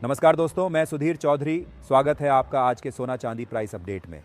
नमस्कार दोस्तों, मैं सुधीर चौधरी। स्वागत है आपका आज के सोना चांदी प्राइस अपडेट में।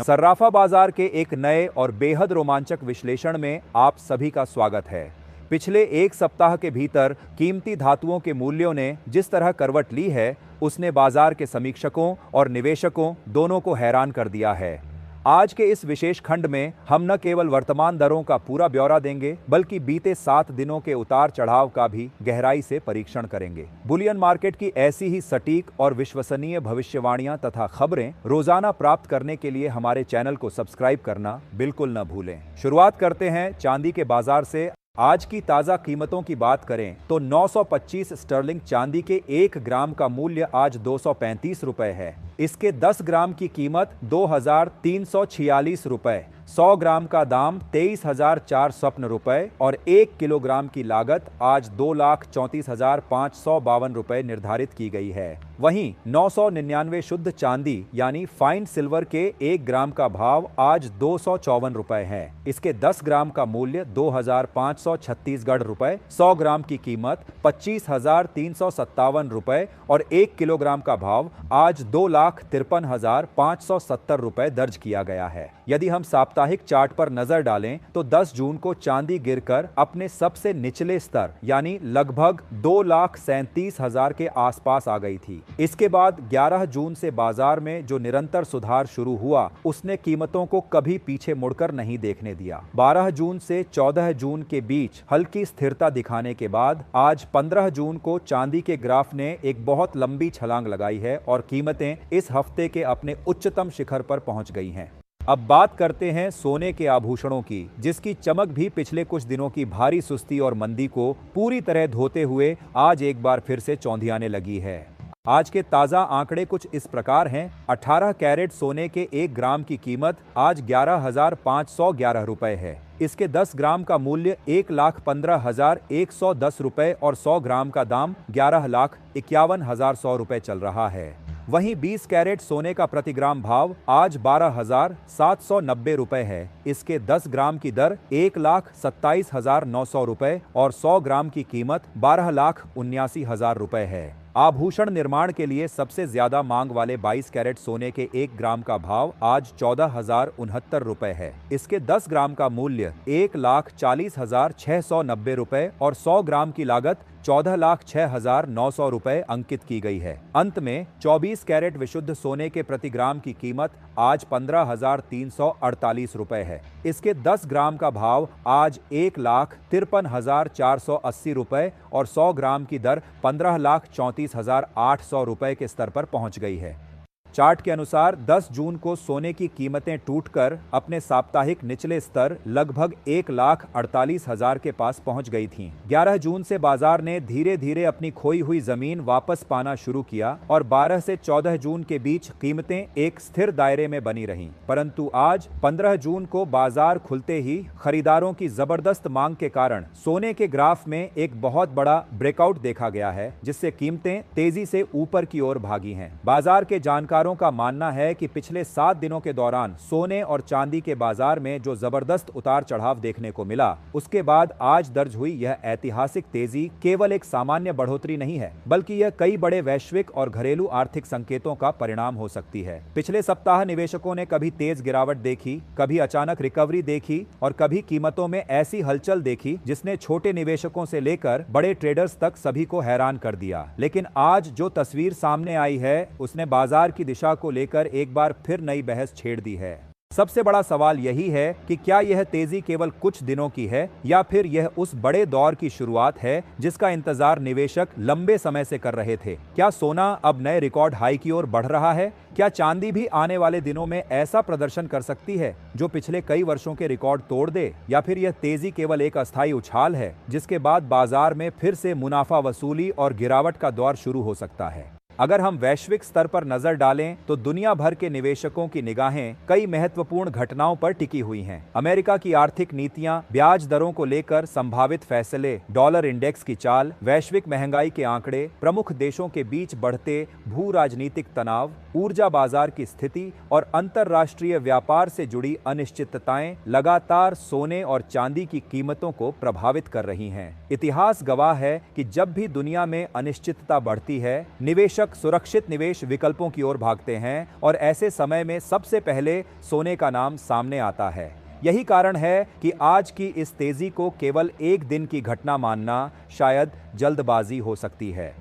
सर्राफा बाजार के एक नए और बेहद रोमांचक विश्लेषण में आप सभी का स्वागत है। पिछले एक सप्ताह के भीतर कीमती धातुओं के मूल्यों ने जिस तरह करवट ली है, उसने बाजार के समीक्षकों और निवेशकों दोनों को हैरान कर दिया है। आज के इस विशेष खंड में हम न केवल वर्तमान दरों का पूरा ब्यौरा देंगे, बल्कि बीते 7 दिनों के उतार चढ़ाव का भी गहराई से परीक्षण करेंगे। बुलियन मार्केट की ऐसी ही सटीक और विश्वसनीय भविष्यवाणियां तथा खबरें रोजाना प्राप्त करने के लिए हमारे चैनल को सब्सक्राइब करना बिल्कुल न भूलें। शुरुआत करते हैं चांदी के बाजार से। आज की ताज़ा कीमतों की बात करें तो 925 स्टर्लिंग चांदी के 1 ग्राम का मूल्य आज 235 रुपए है। इसके 10 ग्राम की कीमत 2346 रुपए, 100 ग्राम का दाम 23,400 रुपए और 1 किलोग्राम की लागत आज 2,34,552 रुपए निर्धारित की गई है। वहीं 999 शुद्ध चांदी यानी फाइन सिल्वर के 1 ग्राम का भाव आज 254 रुपए है। इसके 10 ग्राम का मूल्य 2,536 रुपए, 100 ग्राम की कीमत 25,357 रुपए और 1 किलोग्राम का भाव आज 2,53,570 रुपए दर्ज किया गया है। यदि हम साप्ताहिक चार्ट पर नजर डालें तो 10 जून को चांदी गिरकर अपने सबसे निचले स्तर यानी लगभग 2,37,000 के आसपास आ गई थी। इसके बाद 11 जून से बाजार में जो निरंतर सुधार शुरू हुआ, उसने कीमतों को कभी पीछे मुड़कर नहीं देखने दिया। 12 जून से 14 जून के बीच हल्की स्थिरता दिखाने के बाद आज 15 जून को चांदी के ग्राफ ने एक बहुत लंबी छलांग लगाई है और कीमतें इस हफ्ते के अपने उच्चतम शिखर पर पहुंच गई हैं। अब बात करते हैं सोने के आभूषणों की, जिसकी चमक भी पिछले कुछ दिनों की भारी सुस्ती और मंदी को पूरी तरह धोते हुए आज एक बार फिर से चौंधियाने लगी है। आज के ताज़ा आंकड़े कुछ इस प्रकार हैं। 18 कैरेट सोने के 1 ग्राम की कीमत आज 11,511 रुपए है। इसके 10 ग्राम का मूल्य 1,15,110 रुपए और 100 ग्राम का दाम 11,51,100 रुपए चल रहा है। वहीं 20 कैरेट सोने का प्रति ग्राम भाव आज 12,790 रुपए है। इसके 10 ग्राम की दर 1,27,900 रुपए और 100 ग्राम की कीमत 12,79,000 रुपए है। आभूषण निर्माण के लिए सबसे ज्यादा मांग वाले 22 कैरेट सोने के 1 ग्राम का भाव आज 14,069 रुपए है। इसके 10 ग्राम का मूल्य 1,40,690 रुपए और 100 ग्राम की लागत 14,06,900 रुपए अंकित की गई है। अंत में 24 कैरेट विशुद्ध सोने के प्रति ग्राम की कीमत आज 15,348 रुपए है। इसके 10 ग्राम का भाव आज 1,53,480 रुपए और 100 ग्राम की दर 15,34,800 रुपए के स्तर पर पहुंच गई है। चार्ट के अनुसार 10 जून को सोने की कीमतें टूटकर अपने साप्ताहिक निचले स्तर लगभग 1,48,000 के पास पहुंच गई थीं। 11 जून से बाजार ने धीरे धीरे अपनी खोई हुई जमीन वापस पाना शुरू किया और 12 से 14 जून के बीच कीमतें एक स्थिर दायरे में बनी रहीं। परंतु आज 15 जून को बाजार खुलते ही खरीदारों की जबरदस्त मांग के कारण सोने के ग्राफ में एक बहुत बड़ा ब्रेकआउट देखा गया है, जिससे कीमतें तेजी से ऊपर की ओर भागी हैं। बाजार के जानकार का मानना है कि पिछले 7 दिनों के दौरान सोने और चांदी के बाजार में जो जबरदस्त उतार चढ़ाव देखने को मिला, उसके बाद आज दर्ज हुई यह ऐतिहासिक तेजी केवल एक सामान्य बढ़ोतरी नहीं है, बल्कि यह कई बड़े वैश्विक और घरेलू आर्थिक संकेतों का परिणाम हो सकती है। पिछले सप्ताह निवेशकों ने कभी तेज गिरावट देखी, कभी अचानक रिकवरी देखी और कभी कीमतों में ऐसी हलचल देखी जिसने छोटे निवेशकों से लेकर बड़े ट्रेडर्स तक सभी को हैरान कर दिया। लेकिन आज जो तस्वीर सामने आई है, उसने बाजार की दिशा को लेकर एक बार फिर नई बहस छेड़ दी है। सबसे बड़ा सवाल यही है कि क्या यह तेजी केवल कुछ दिनों की है या फिर यह उस बड़े दौर की शुरुआत है जिसका इंतजार निवेशक लंबे समय से कर रहे थे। क्या सोना अब नए रिकॉर्ड हाई की ओर बढ़ रहा है? क्या चांदी भी आने वाले दिनों में ऐसा प्रदर्शन कर सकती है जो पिछले कई वर्षों के रिकॉर्ड तोड़ दे, या फिर यह तेजी केवल एक अस्थायी उछाल है जिसके बाद बाजार में फिर से मुनाफा वसूली और गिरावट का दौर शुरू हो सकता है? अगर हम वैश्विक स्तर पर नजर डालें तो दुनिया भर के निवेशकों की निगाहें कई महत्वपूर्ण घटनाओं पर टिकी हुई हैं। अमेरिका की आर्थिक नीतियां, ब्याज दरों को लेकर संभावित फैसले, डॉलर इंडेक्स की चाल, वैश्विक महंगाई के आंकड़े, प्रमुख देशों के बीच बढ़ते भू राजनीतिक तनाव, ऊर्जा बाजार की स्थिति और अंतर्राष्ट्रीय व्यापार से जुड़ी अनिश्चितताएं लगातार सोने और चांदी की कीमतों को प्रभावित कर रही हैं। इतिहास गवाह है कि जब भी दुनिया में अनिश्चितता बढ़ती है, निवेशक निवेशक सुरक्षित निवेश विकल्पों की ओर भागते हैं और ऐसे समय में सबसे पहले सोने का नाम सामने आता है। यही कारण है कि आज की इस तेजी को केवल एक दिन की घटना मानना शायद जल्दबाजी हो सकती है।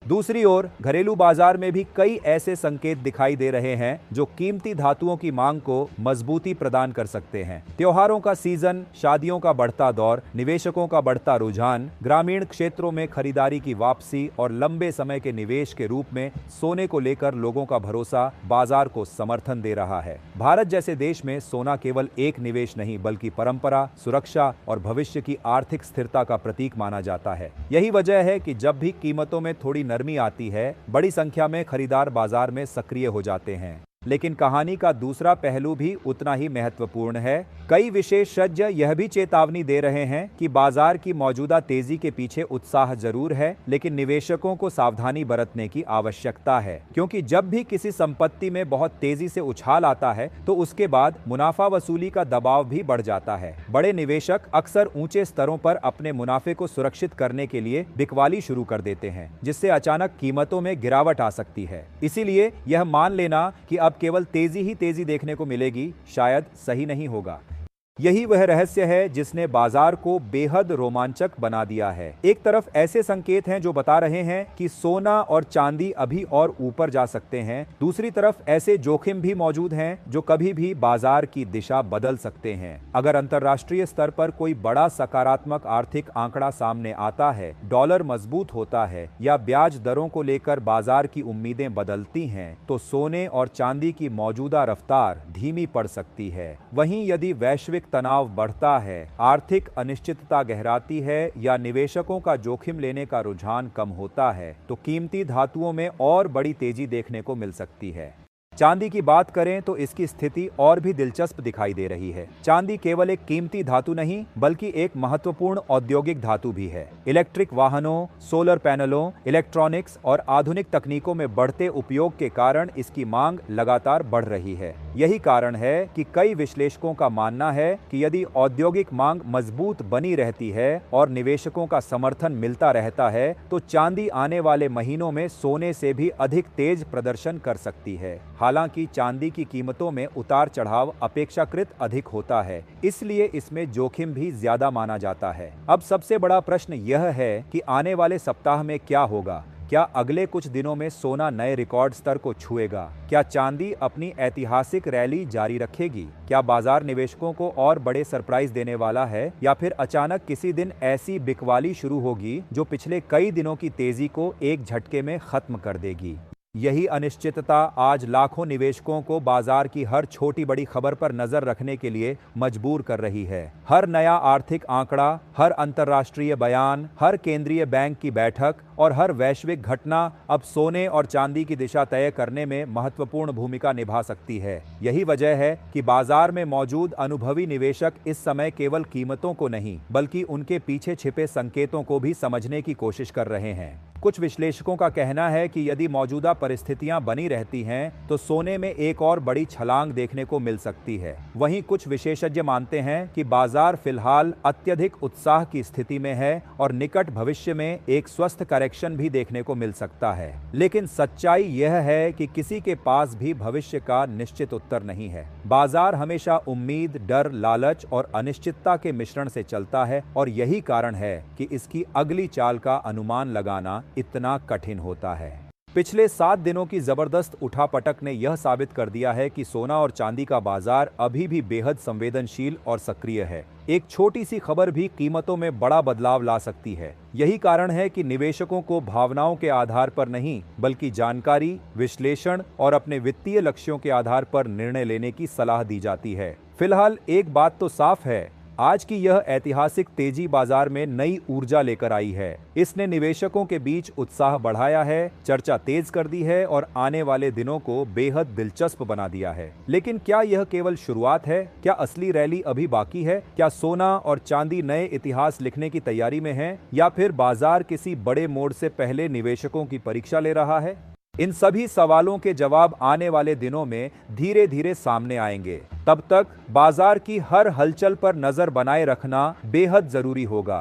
दूसरी ओर घरेलू बाजार में भी कई ऐसे संकेत दिखाई दे रहे हैं जो कीमती धातुओं की मांग को मजबूती प्रदान कर सकते हैं। त्योहारों का सीजन, शादियों का बढ़ता दौर, निवेशकों का बढ़ता रुझान, ग्रामीण क्षेत्रों में खरीदारी की वापसी और लंबे समय के निवेश के रूप में सोने को लेकर लोगों का भरोसा बाजार को समर्थन दे रहा है। भारत जैसे देश में सोना केवल एक निवेश नहीं बल्कि परंपरा, सुरक्षा और भविष्य की आर्थिक स्थिरता का प्रतीक माना जाता है। यही वजह है कि जब भी कीमतों में थोड़ी नरमी आती है, बड़ी संख्या में खरीदार बाजार में सक्रिय हो जाते हैं। लेकिन कहानी का दूसरा पहलू भी उतना ही महत्वपूर्ण है। कई विशेषज्ञ यह भी चेतावनी दे रहे हैं कि बाजार की मौजूदा तेजी के पीछे उत्साह जरूर है, लेकिन निवेशकों को सावधानी बरतने की आवश्यकता है, क्योंकि जब भी किसी संपत्ति में बहुत तेजी से उछाल आता है तो उसके बाद मुनाफा वसूली का दबाव भी बढ़ जाता है। बड़े निवेशक अक्सर ऊंचे स्तरों पर अपने मुनाफे को सुरक्षित करने के लिए बिकवाली शुरू कर देते हैं, जिससे अचानक कीमतों में गिरावट आ सकती है। इसीलिए यह मान लेना कि अब केवल तेजी ही तेजी देखने को मिलेगी शायद सही नहीं होगा। यही वह रहस्य है जिसने बाजार को बेहद रोमांचक बना दिया है। एक तरफ ऐसे संकेत हैं जो बता रहे हैं कि सोना और चांदी अभी और ऊपर जा सकते हैं, दूसरी तरफ ऐसे जोखिम भी मौजूद हैं जो कभी भी बाजार की दिशा बदल सकते हैं। अगर अंतर्राष्ट्रीय स्तर पर कोई बड़ा सकारात्मक आर्थिक आंकड़ा सामने आता है, डॉलर मजबूत होता है या ब्याज दरों को लेकर बाजार की उम्मीदें बदलती हैं, तो सोने और चांदी की मौजूदा रफ्तार धीमी पड़ सकती है। वहीं यदि वैश्विक तनाव बढ़ता है, आर्थिक अनिश्चितता गहराती है या निवेशकों का जोखिम लेने का रुझान कम होता है, तो कीमती धातुओं में और बड़ी तेजी देखने को मिल सकती है। चांदी की बात करें तो इसकी स्थिति और भी दिलचस्प दिखाई दे रही है। चांदी केवल एक कीमती धातु नहीं बल्कि एक महत्वपूर्ण औद्योगिक धातु भी है। इलेक्ट्रिक वाहनों, सोलर पैनलों, इलेक्ट्रॉनिक्स और आधुनिक तकनीकों में बढ़ते उपयोग के कारण इसकी मांग लगातार बढ़ रही है। यही कारण है कि कई विश्लेषकों का मानना है कि यदि औद्योगिक मांग मजबूत बनी रहती है और निवेशकों का समर्थन मिलता रहता है, तो चांदी आने वाले महीनों में सोने से भी अधिक तेज प्रदर्शन कर सकती है। हालांकि चांदी की कीमतों में उतार चढ़ाव अपेक्षाकृत अधिक होता है, इसलिए इसमें जोखिम भी ज्यादा माना जाता है। अब सबसे बड़ा प्रश्न यह है कि आने वाले सप्ताह में क्या होगा। क्या अगले कुछ दिनों में सोना नए रिकॉर्ड स्तर को छुएगा? क्या चांदी अपनी ऐतिहासिक रैली जारी रखेगी? क्या बाजार निवेशकों को और बड़े सरप्राइज देने वाला है या फिर अचानक किसी दिन ऐसी बिकवाली शुरू होगी जो पिछले कई दिनों की तेजी को एक झटके में खत्म कर देगी? यही अनिश्चितता आज लाखों निवेशकों को बाजार की हर छोटी बड़ी खबर पर नजर रखने के लिए मजबूर कर रही है। हर नया आर्थिक आंकड़ा, हर अंतर्राष्ट्रीय बयान, हर केंद्रीय बैंक की बैठक और हर वैश्विक घटना अब सोने और चांदी की दिशा तय करने में महत्वपूर्ण भूमिका निभा सकती है। यही वजह है कि बाजार में मौजूद अनुभवी निवेशक इस समय केवल कीमतों को नहीं बल्कि उनके पीछे छिपे संकेतों को भी समझने की कोशिश कर रहे हैं। कुछ विश्लेषकों का कहना है कि यदि मौजूदा परिस्थितियां बनी रहती हैं, तो सोने में एक और बड़ी छलांग देखने को मिल सकती है। वहीं कुछ विशेषज्ञ मानते हैं कि बाजार फिलहाल अत्यधिक उत्साह की स्थिति में है और निकट भविष्य में एक स्वस्थ करेक्शन भी देखने को मिल सकता है। लेकिन सच्चाई यह है कि किसी के पास भी भविष्य का निश्चित उत्तर नहीं है। बाजार हमेशा उम्मीद, डर, लालच और अनिश्चितता के मिश्रण से चलता है और यही कारण है कि इसकी अगली चाल का अनुमान लगाना इतना कठिन होता है। पिछले 7 दिनों की जबरदस्त उठापटक ने यह साबित कर दिया है कि सोना और चांदी का बाजार अभी भी बेहद संवेदनशील और सक्रिय है। एक छोटी सी खबर भी कीमतों में बड़ा बदलाव ला सकती है। यही कारण है कि निवेशकों को भावनाओं के आधार पर नहीं बल्कि जानकारी, विश्लेषण और अपने वित्तीय लक्ष्यों के आधार पर निर्णय लेने की सलाह दी जाती है। फिलहाल एक बात तो साफ है, आज की यह ऐतिहासिक तेजी बाजार में नई ऊर्जा लेकर आई है। इसने निवेशकों के बीच उत्साह बढ़ाया है, चर्चा तेज कर दी है और आने वाले दिनों को बेहद दिलचस्प बना दिया है। लेकिन क्या यह केवल शुरुआत है? क्या असली रैली अभी बाकी है? क्या सोना और चांदी नए इतिहास लिखने की तैयारी में है या फिर बाजार किसी बड़े मोड़ से पहले निवेशकों की परीक्षा ले रहा है? इन सभी सवालों के जवाब आने वाले दिनों में धीरे धीरे सामने आएंगे। तब तक बाजार की हर हलचल पर नजर बनाए रखना बेहद जरूरी होगा।